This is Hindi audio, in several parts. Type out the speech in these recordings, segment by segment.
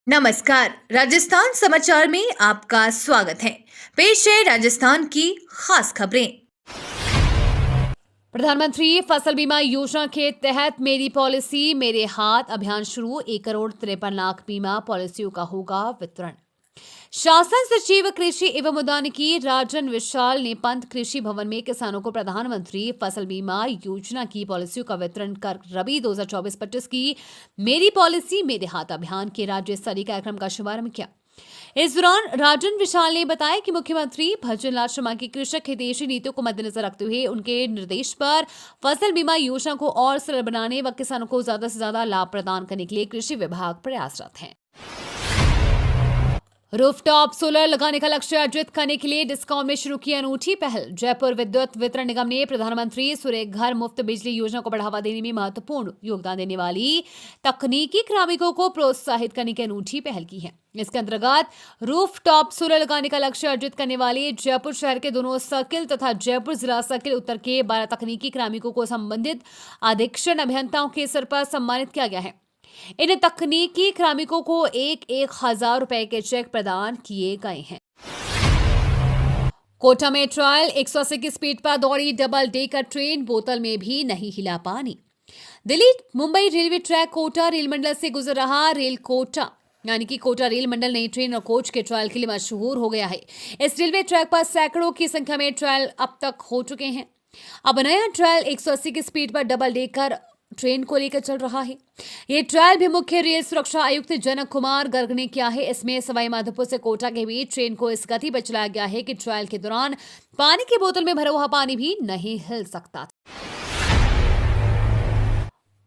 नमस्कार, राजस्थान समाचार में आपका स्वागत है। पेश है राजस्थान की खास खबरें। प्रधानमंत्री फसल बीमा योजना के तहत मेरी पॉलिसी मेरे हाथ अभियान शुरू। 1,53,00,000 बीमा पॉलिसियों का होगा वितरण। शासन सचिव कृषि एवं उद्यानिकी राजन विशाल ने पंत कृषि भवन में किसानों को प्रधानमंत्री फसल बीमा योजना की पॉलिसियों का वितरण कर रबी 2024-25 की मेरी पॉलिसी मेरे हाथ अभियान के राज्य स्तरीय कार्यक्रम का शुभारंभ किया। इस दौरान राजन विशाल ने बताया कि मुख्यमंत्री भजनलाल शर्मा की कृषक हितैषी नीतियों को मद्देनजर रखते हुए उनके निर्देश पर फसल बीमा योजना को और सरल बनाने व किसानों को ज्यादा से ज्यादा लाभ प्रदान करने के लिए कृषि विभाग प्रयासरत है। रूफटॉप सोलर लगाने का लक्ष्य अर्जित करने के लिए डिस्कॉम ने शुरू की अनूठी पहल। जयपुर विद्युत वितरण निगम ने प्रधानमंत्री सूर्य घर मुफ्त बिजली योजना को बढ़ावा देने में महत्वपूर्ण योगदान देने वाली तकनीकी कार्मिकों को प्रोत्साहित करने की अनूठी पहल की है। इसके अंतर्गत रूफटॉप सोलर लगाने का लक्ष्य अर्जित करने वाले जयपुर शहर के दोनों सर्किल तथा जयपुर जिला सर्किल उत्तर के 12 तकनीकी कार्मिकों को संबंधित अधीक्षण अभियंताओं के स्तर पर सम्मानित किया गया है। इन तकनीकी कार्मिकों को 1,000 रुपए के चेक प्रदान किए गए हैं। कोटा में ट्रायल 180 की स्पीड पर दौड़ी डबल डेकर ट्रेन, बोतल में भी नहीं हिला पानी। Delhi Mumbai railway track Kota rail मंडल से गुजर रहा रेल कोटा यानी कि कोटा रेल मंडल नई ट्रेन और कोच के ट्रायल के लिए मशहूर हो गया है। इस रेलवे ट्रैक पर सैकड़ों की संख्या में ट्रायल अब तक हो चुके हैं। अब नया ट्रायल 180 की स्पीड पर डबल डेकर ट्रेन को लेकर चल रहा है। ये ट्रायल भी मुख्य रेल सुरक्षा आयुक्त जनक कुमार गर्ग ने किया है। इसमें सवाई माधोपुर से कोटा के बीच ट्रेन को इस गति पर चलाया गया है कि ट्रायल के दौरान पानी की बोतल में भरा हुआ पानी भी नहीं हिल सकता।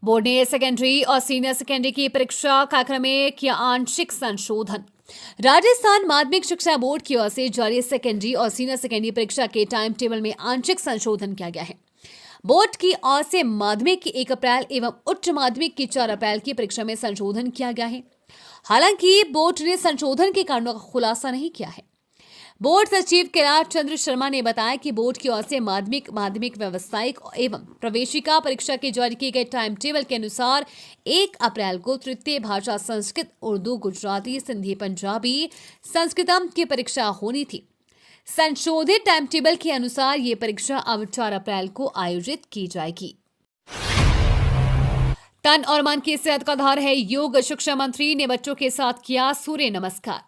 बोर्ड ने सेकेंडरी और सीनियर सेकेंडरी की परीक्षा कार्यक्रम में किया आंशिक संशोधन। राजस्थान माध्यमिक शिक्षा बोर्ड की ओर से जारी सेकेंडरी और सीनियर सेकेंडरी परीक्षा के टाइम टेबल में आंशिक संशोधन किया गया है। बोर्ड की ओर से माध्यमिक की 1 अप्रैल एवं उच्च माध्यमिक की 4 अप्रैल की परीक्षा में संशोधन किया गया है। हालांकि बोर्ड ने संशोधन के कारणों का खुलासा नहीं किया है। बोर्ड सचिव कैलाश चंद्र शर्मा ने बताया कि बोर्ड की ओर से माध्यमिक व्यावसायिक एवं प्रवेशिका परीक्षा के जारी किए गए टाइम टेबल के अनुसार 1 अप्रैल को तृतीय भाषा संस्कृत, उर्दू, गुजराती, सिंधी, पंजाबी, संस्कृतम की परीक्षा होनी थी। संशोधित टाइम टेबल के अनुसार ये परीक्षा अब 4 अप्रैल को आयोजित की जाएगी। तन और मन की सेहत का आधार है योग। शिक्षा मंत्री ने बच्चों के साथ किया सूर्य नमस्कार।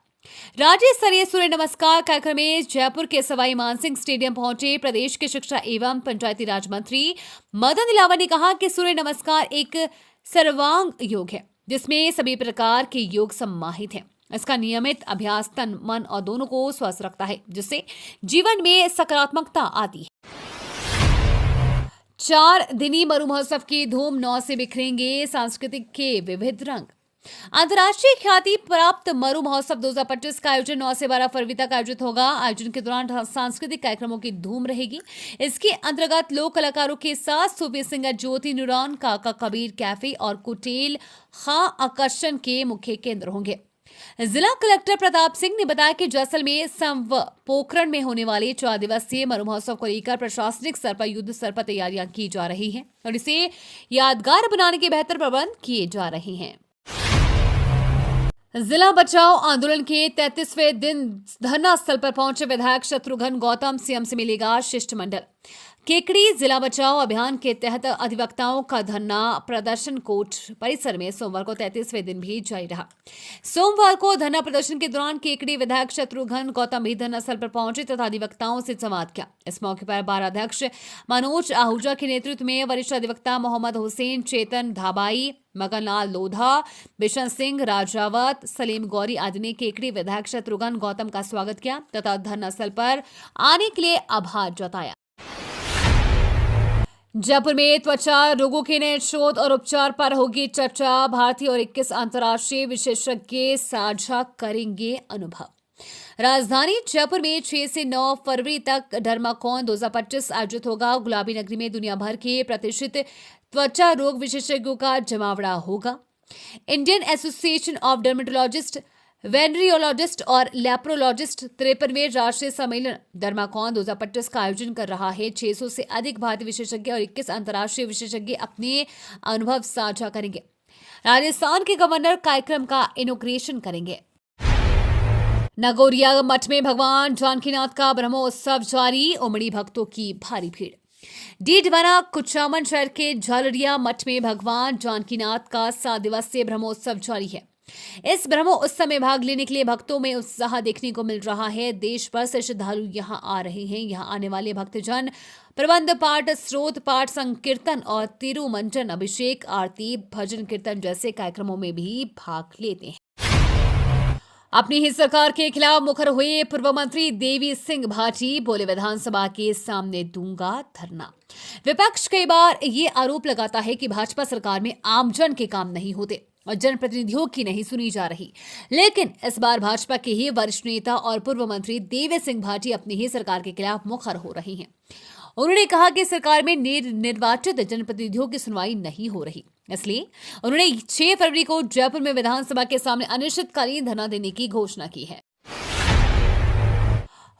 राज्य स्तरीय सूर्य नमस्कार कार्यक्रम में जयपुर के सवाई मानसिंह स्टेडियम पहुंचे प्रदेश के शिक्षा एवं पंचायती राज मंत्री मदन दिलावर ने कहा कि सूर्य नमस्कार एक सर्वांग योग है जिसमें सभी प्रकार के योग समाहित हैं। इसका नियमित अभ्यास तन मन और दोनों को स्वस्थ रखता है, जिससे जीवन में सकारात्मकता आती है। 4 दिनी मरु महोत्सव की धूम, 9 से बिखरेंगे सांस्कृतिक के विविध रंग। अंतर्राष्ट्रीय ख्याति प्राप्त मरु महोत्सव 2025 का आयोजन 9 से 12 फरवरी तक आयोजित होगा। आयोजन के दौरान सांस्कृतिक कार्यक्रमों की धूम रहेगी। इसके अंतर्गत लोक कलाकारों के साथ सूफी सिंगर ज्योति नुरान, काका कबीर कैफे और कुटेल खां आकर्षण के मुख्य केंद्र होंगे। जिला कलेक्टर प्रताप सिंह ने बताया कि जैसलमेर संव पोखरण में होने वाले 4 दिवसीय मरु महोत्सव को लेकर प्रशासनिक स्तर पर युद्ध स्तर पर तैयारियां की जा रही हैं और इसे यादगार बनाने के बेहतर प्रबंध किए जा रहे हैं। जिला बचाओ आंदोलन के 33वें दिन धरना स्थल पर पहुंचे विधायक शत्रुघ्न गौतम। सीएम से मिलेगा शिष्टमंडल। केकड़ी जिला बचाओ अभियान के तहत अधिवक्ताओं का धरना प्रदर्शन कोर्ट परिसर में सोमवार को 33वें दिन भी जारी रहा। सोमवार को धरना प्रदर्शन के दौरान केकड़ी विधायक शत्रुघ्न गौतम भी धरना स्थल पर पहुंचे तथा अधिवक्ताओं से संवाद किया। इस मौके पर बार अध्यक्ष मनोज आहूजा के नेतृत्व में वरिष्ठ अधिवक्ता मोहम्मद हुसैन, चेतन धाबाई, मगनलाल लोधा, बिशन सिंह राजावत, सलीम गौरी आदि ने केकड़ी विधायक शत्रुघ्न गौतम का स्वागत किया तथा धरना स्थल पर आने के लिए आभार जताया। जयपुर में त्वचा रोगों के नए शोध और उपचार पर होगी चर्चा। भारतीय और 21 अंतर्राष्ट्रीय विशेषज्ञ साझा करेंगे अनुभव। राजधानी जयपुर में 6 से 9 फरवरी तक डर्माकॉन 2025 आयोजित होगा। गुलाबी नगरी में दुनिया भर के प्रतिष्ठित त्वचा रोग विशेषज्ञों का जमावड़ा होगा। इंडियन एसोसिएशन ऑफ डर्मेटोलॉजिस्ट, वेनरियोलॉजिस्ट और लैप्रोलॉजिस्ट 53वें राष्ट्रीय सम्मेलन डर्माकॉन 2025 का आयोजन कर रहा है। 600 से अधिक भारतीय विशेषज्ञ और 21 अंतर्राष्ट्रीय विशेषज्ञ अपने अनुभव साझा करेंगे। राजस्थान के गवर्नर कार्यक्रम का इनॉग्रेशन करेंगे। नगौरिया मठ में भगवान जानकीनाथ का ब्रह्मोत्सव जारी, उमड़ी भक्तों की भारी भीड़। डीडवाना कुचामन शहर के झालरिया मठ में भगवान जानकीनाथ का 7 दिवसीय ब्रह्मोत्सव जारी है। इस ब्रह्मोत्सव में भाग लेने के लिए भक्तों में उत्साह देखने को मिल रहा है। देश भर से श्रद्धालु यहां आ रहे हैं। यहां आने वाले भक्तजन प्रबंध पाठ, स्रोत पाठ, संकीर्तन और तिरुमंजन, अभिषेक, आरती, भजन कीर्तन जैसे कार्यक्रमों में भी भाग लेते हैं। अपनी ही सरकार के खिलाफ मुखर हुए पूर्व मंत्री देवी सिंह भाटी बोले, विधानसभा के सामने दूंगा धरना। विपक्ष कई बार ये आरोप लगाता है कि भाजपा सरकार में आमजन के काम नहीं होते और जनप्रतिनिधियों की नहीं सुनी जा रही, लेकिन इस बार भाजपा के ही वरिष्ठ नेता और पूर्व मंत्री देवी सिंह भाटी अपनी ही सरकार के खिलाफ मुखर हो रही हैं। उन्होंने कहा कि सरकार में निर्वाचित जनप्रतिनिधियों की सुनवाई नहीं हो रही, इसलिए उन्होंने 6 फरवरी को जयपुर में विधानसभा के सामने अनिश्चितकालीन धरना देने की घोषणा की है।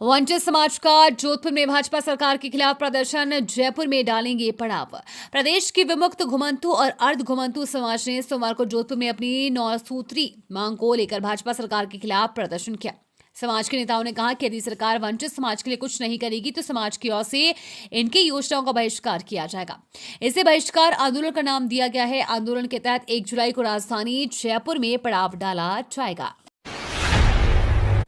वंचित समाज का जोधपुर में भाजपा सरकार के खिलाफ प्रदर्शन, जयपुर में डालेंगे पड़ाव। प्रदेश की विमुक्त घुमंतु और अर्ध घुमंतु समाज ने सोमवार को जोधपुर में अपनी 9 सूत्री मांग को लेकर भाजपा सरकार के खिलाफ प्रदर्शन किया। समाज के नेताओं ने कहा कि यदि सरकार वंचित समाज के लिए कुछ नहीं करेगी तो समाज की ओर से इनकी योजनाओं का बहिष्कार किया जाएगा। इसे बहिष्कार आंदोलन का नाम दिया गया है। आंदोलन के तहत 1 जुलाई को राजधानी जयपुर में पड़ाव डाला जाएगा।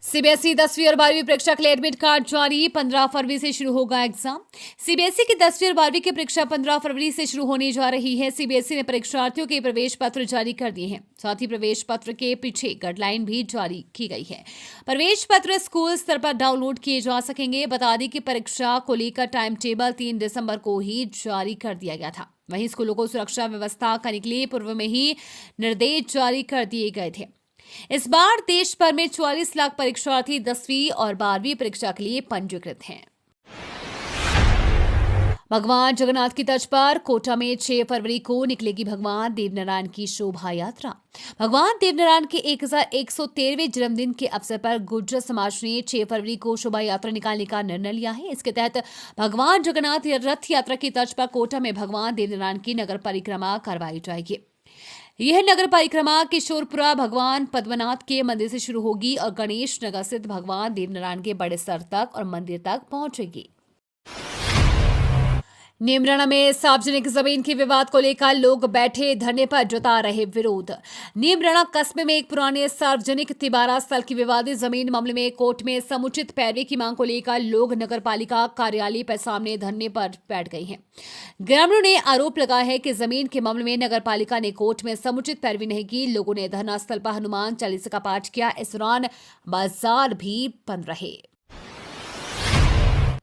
सीबीएसई 10वीं और 12वीं परीक्षा के लिए एडमिट कार्ड जारी, 15 फरवरी से शुरू होगा एग्जाम। सीबीएसई की 10वीं और 12वीं की परीक्षा 15 फरवरी से शुरू होने जा रही है। सीबीएसई ने परीक्षार्थियों के प्रवेश पत्र जारी कर दिए हैं। साथ ही प्रवेश पत्र के पीछे गाइडलाइन भी जारी की गई है। प्रवेश पत्र स्कूल स्तर पर डाउनलोड किए जा सकेंगे। बता दें कि परीक्षा को लेकर टाइम टेबल 3 दिसंबर को ही जारी कर दिया गया था। वहीं स्कूलों को सुरक्षा व्यवस्था करने के लिए पूर्व में ही निर्देश जारी कर दिए गए थे। इस बार देश भर में 44 लाख परीक्षार्थी 10वीं और 12वीं परीक्षा के लिए पंजीकृत हैं। भगवान जगन्नाथ की तर्ज पर कोटा में 6 फरवरी को निकलेगी भगवान देवनारायण की शोभा यात्रा। भगवान देवनारायण के 1113वें जन्मदिन के अवसर पर गुर्जर समाज ने 6 फरवरी को शोभा यात्रा निकालने का निर्णय लिया है। इसके तहत भगवान जगन्नाथ रथ यात्रा की तर्ज पर कोटा में भगवान देवनारायण की नगर परिक्रमा करवाई जाएगी। यह नगर परिक्रमा किशोरपुरा भगवान पद्मनाथ के मंदिर से शुरू होगी और गणेश नगर स्थित भगवान देवनारायण के बड़े सर तक और मंदिर तक पहुंचेगी। नीमराणा में सार्वजनिक जमीन के विवाद को लेकर लोग बैठे धरने पर जता रहे विरोध। नीमराणा कस्बे में एक पुराने सार्वजनिक तिबारा स्थल की विवादित जमीन मामले में कोर्ट में समुचित पैरवी की मांग को लेकर लोग नगरपालिका कार्यालय पर सामने धरने पर बैठ गए हैं। ग्रामीणों ने आरोप लगाया है कि जमीन के मामले में नगरपालिका ने कोर्ट में समुचित पैरवी नहीं की। लोगों ने धरना स्थल पर हनुमान चालीसा का पाठ किया। इस दौरान बाजार भी बंद रहे।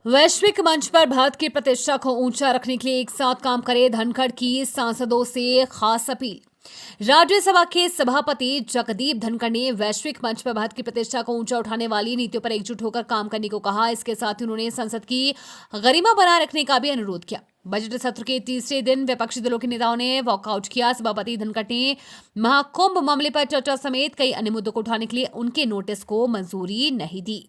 वैश्विक मंच पर भारत की प्रतिष्ठा को ऊंचा रखने के लिए एक साथ काम करे, धनखड़ की सांसदों से खास अपील। राज्यसभा के सभापति जगदीप धनखड़ ने वैश्विक मंच पर भारत की प्रतिष्ठा को ऊंचा उठाने वाली नीतियों पर एकजुट होकर काम करने को कहा। इसके साथ ही उन्होंने संसद की गरिमा बनाए रखने का भी अनुरोध किया। बजट सत्र के तीसरे दिन विपक्षी दलों के नेताओं ने वॉकआउट किया। सभापति धनखड़ ने महाकुंभ मामले पर चर्चा समेत कई अन्य मुद्दों को उठाने के लिए उनके नोटिस को मंजूरी नहीं दी।